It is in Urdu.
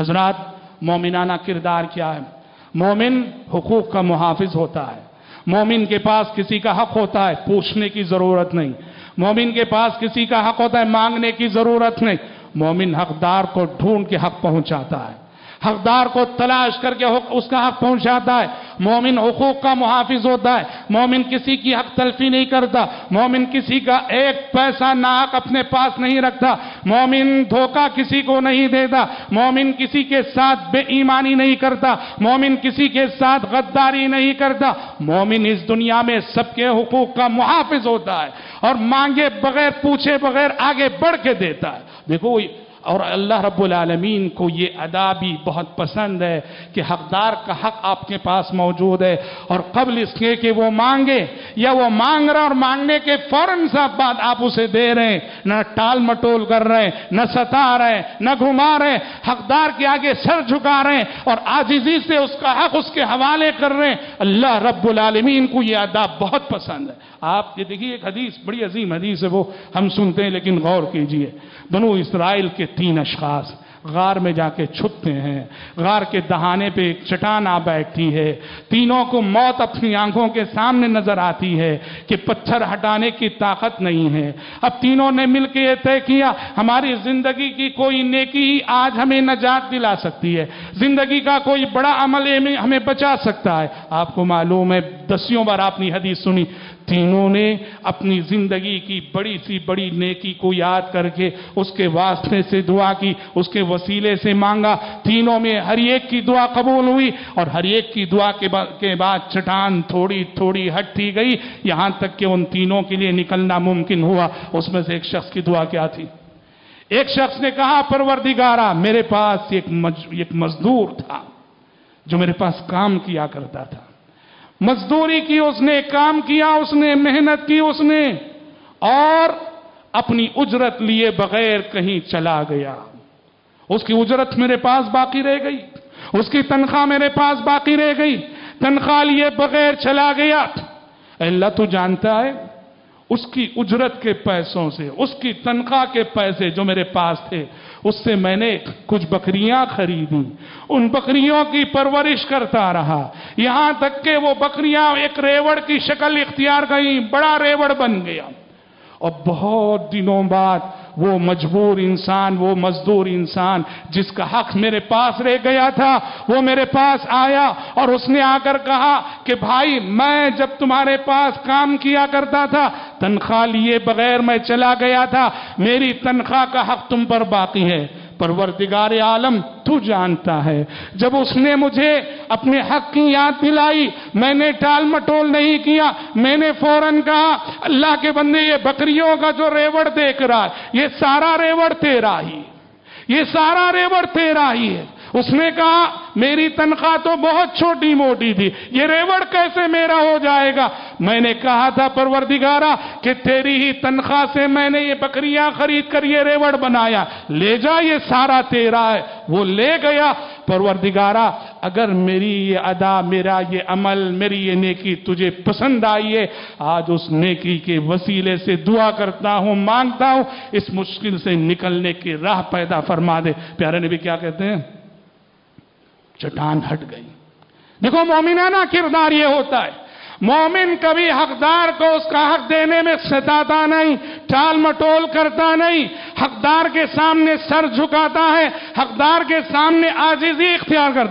حضرات مومنانہ کردار کیا ہے؟ مومن حقوق کا محافظ ہوتا ہے. مومن کے پاس کسی کا حق ہوتا ہے پوچھنے کی ضرورت نہیں. مومن کے پاس کسی کا حق ہوتا ہے مانگنے کی ضرورت نہیں. مومن حقدار کو ڈھونڈ کے حق پہنچاتا ہے, حقدار کو تلاش کر کے اس کا حق پہنچاتا ہے. مومن حقوق کا محافظ ہوتا ہے. مومن کسی کی حق تلفی نہیں کرتا. مومن کسی کا ایک پیسہ ناحق اپنے پاس نہیں رکھتا. مومن دھوکہ کسی کو نہیں دیتا. مومن کسی کے ساتھ بے ایمانی نہیں کرتا. مومن کسی کے ساتھ غداری نہیں کرتا. مومن اس دنیا میں سب کے حقوق کا محافظ ہوتا ہے اور مانگے بغیر پوچھے بغیر آگے بڑھ کے دیتا ہے. دیکھو, اور اللہ رب العالمین کو یہ ادا بھی بہت پسند ہے کہ حقدار کا حق آپ کے پاس موجود ہے, اور قبل اس کے کہ وہ مانگے یا وہ مانگ رہا اور مانگنے کے فوراً ساتھ بعد آپ اسے دے رہے ہیں, نہ ٹال مٹول کر رہے ہیں, نہ ستا رہے ہیں, نہ گھما رہے ہیں, حقدار کے آگے سر جھکا رہے ہیں اور عاجزی سے اس کا حق اس کے حوالے کر رہے ہیں. اللہ رب العالمین کو یہ ادا بہت پسند ہے. آپ یہ دیکھیے, ایک حدیث بڑی عظیم حدیث ہے, وہ ہم سنتے ہیں لیکن غور کیجئے. بنو اسرائیل کے 3 اشخاص غار میں جا کے چھپتے ہیں. غار کے دہانے پہ ایک چٹان آ بیٹھتی ہے. تینوں کو موت اپنی آنکھوں کے سامنے نظر آتی ہے کہ پتھر ہٹانے کی طاقت نہیں ہے. اب تینوں نے مل کے یہ طے کیا ہماری زندگی کی کوئی نیکی ہی آج ہمیں نجات دلا سکتی ہے, زندگی کا کوئی بڑا عمل ہمیں بچا سکتا ہے. آپ کو معلوم ہے 10 بار آپ نے حدیث سنی, تینوں نے اپنی زندگی کی بڑی سی بڑی نیکی کو یاد کر کے اس کے واسطے سے دعا کی, اس کے وسیلے سے مانگا. تینوں میں ہر ایک کی دعا قبول ہوئی اور ہر ایک کی دعا کے بعد چٹان تھوڑی تھوڑی ہٹتی گئی, یہاں تک کہ ان تینوں کے لیے نکلنا ممکن ہوا. اس میں سے ایک شخص کی دعا کیا تھی؟ ایک شخص نے کہا پروردگارا میرے پاس ایک مزدور تھا جو میرے پاس کام کیا کرتا تھا. مزدوری کی اس نے, کام کیا اس نے, محنت کی اس نے, اور اپنی اجرت لیے بغیر کہیں چلا گیا. اس کی اجرت میرے پاس باقی رہ گئی, اس کی تنخواہ میرے پاس باقی رہ گئی, تنخواہ لیے بغیر چلا گیا. اللہ تو جانتا ہے اس کی اجرت کے پیسوں سے, اس کی تنخواہ کے پیسے جو میرے پاس تھے, اس سے میں نے کچھ بکریاں خریدی. ان بکریوں کی پرورش کرتا رہا یہاں تک کہ وہ بکریاں ایک ریوڑ کی شکل اختیار گئیں, بڑا ریوڑ بن گیا. اور بہت دنوں بعد وہ مجبور انسان, وہ مزدور انسان جس کا حق میرے پاس رہ گیا تھا, وہ میرے پاس آیا اور اس نے آ کر کہا کہ بھائی میں جب تمہارے پاس کام کیا کرتا تھا تنخواہ لیے بغیر میں چلا گیا تھا, میری تنخواہ کا حق تم پر باقی ہے. پروردگار عالم تو جانتا ہے جب اس نے مجھے اپنے حق کی یاد دلائی میں نے ٹال مٹول نہیں کیا, میں نے فوراً کہا اللہ کے بندے یہ بکریوں کا جو ریوڑ دیکھ رہا ہے یہ سارا ریوڑ تیرا ہی, یہ سارا ریوڑ تیرا ہی ہے. اس نے کہا میری تنخواہ تو بہت چھوٹی موٹی تھی, یہ ریوڑ کیسے میرا ہو جائے گا؟ میں نے کہا تھا پروردگارا کہ تیری ہی تنخواہ سے میں نے یہ بکریاں خرید کر یہ ریوڑ بنایا, لے جا یہ سارا تیرا ہے. وہ لے گیا. پروردگارا اگر میری یہ ادا, میرا یہ عمل, میری یہ نیکی تجھے پسند آئی ہے, آج اس نیکی کے وسیلے سے دعا کرتا ہوں, مانگتا ہوں اس مشکل سے نکلنے کی راہ پیدا فرما دے. پیارے نبی کیا کہتے ہیں؟ چٹان ہٹ گئی. دیکھو مومنانہ کردار یہ ہوتا ہے, مومن کبھی حقدار کو اس کا حق دینے میں ستاتا نہیں, ٹال مٹول کرتا نہیں, حقدار کے سامنے سر جھکاتا ہے, حقدار کے سامنے عاجزی اختیار کرتا ہے.